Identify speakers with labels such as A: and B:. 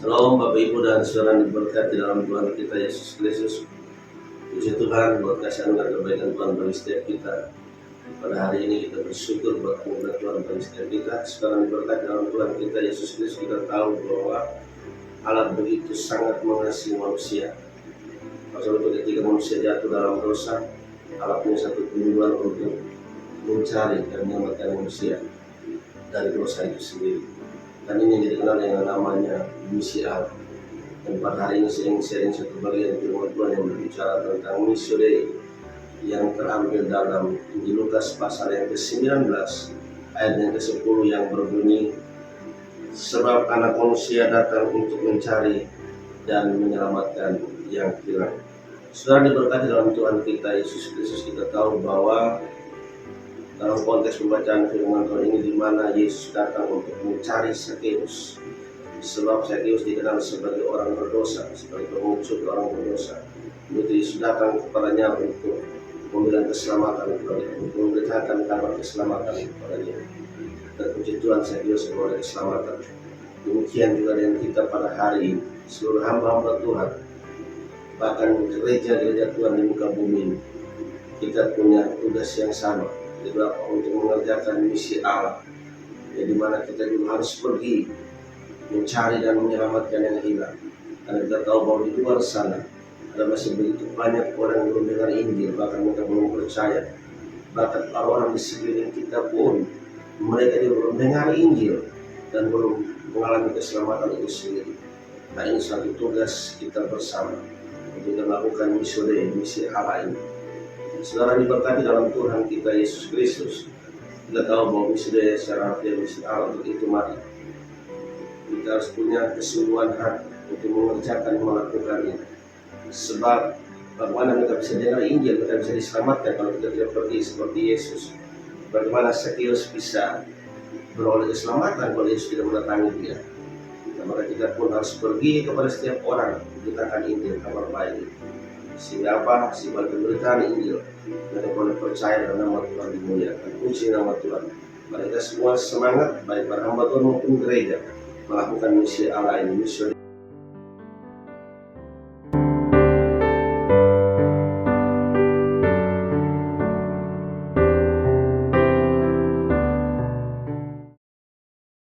A: Shalom Bapak Ibu dan Saudara yang diberkati dalam Tuhan kita Yesus Kristus. Puji Tuhan buat kasih dan kebaikan Tuhan bagi setiap kita. Pada hari ini kita bersyukur buat anugerah Tuhan bagi setiap kita. Sekarang diberkati dalam Tuhan kita Yesus Kristus, kita tahu bahwa Allah begitu sangat mengasihi manusia. Pasal itu ketika manusia jatuh dalam dosa, Allah punya satu tujuan untuk mencari dan menyelamatkan manusia dari dosa itu sendiri. Dan ini yang dikenal dengan namanya misi Allah. Dan pada hari ini saya ingin sharing satu bagian firman Tuhan yang berbicara tentang misi Dei yang terambil dalam Injil Lukas pasal yang ke-19 ayat yang ke-10 yang berbunyi, sebab anak manusia datang untuk mencari dan menyelamatkan yang hilang. Saudara diberkati dalam Tuhan kita Yesus Kristus, kita tahu bahwa dalam konteks pembacaan firman Tuhan ini di mana Yesus datang untuk mencari Sakeus. Sebab Sakeus dikenal sebagai orang berdosa, sebagai penguncut orang berdosa. Begitu Yesus datang kepadanya untuk memberikan keselamatan kepadanya, untuk memberitakan kabar keselamatan kepadanya. Dan puji Tuhan, Sakeus memperoleh keselamatan. Demikian juga dengan kita pada hari ini, seluruh hamba-hamba Tuhan, bahkan gereja-gereja Tuhan di muka bumi ini, kita punya tugas yang sama, juga untuk mengerjakan misi Allah, ya, di mana kita juga harus pergi mencari dan menyelamatkan yang hilang. Karena kita tahu bahwa di luar sana ada masih begitu banyak orang yang belum dengar Injil, bahkan mereka belum percaya. Bahkan orang-orang di sekeliling kita pun mereka juga belum dengar Injil dan belum mengalami keselamatan itu sendiri. Nah, ini satu tugas kita bersama untuk melakukan misi Dei, misi Allah ini. Saudara diberkati dalam Tuhan kita Yesus Kristus, kita tahu bahwa misi Dei secara artinya misi Allah untuk itu mari kita harus punya kesungguhan hati untuk mengerjakan melakukan ini. Sebab bagaimana kita bisa dengar Injil, kita bisa diselamatkan kalau kita tidak pergi seperti Yesus. Bagaimana Sakeus bisa beroleh keselamatan kalau Yesus tidak mendatangi dia. Nah, maka kita pun harus pergi kepada setiap orang memberitakan Injil, kabar baik. Sehingga apa? Sehingga pemberitaan Injil mereka boleh percaya dan nama Tuhan dimuliakan. Puji nama Tuhan. Mari kita semua semangat, baik para hamba Tuhan maupun gereja, melakukan misi Allah ini, misi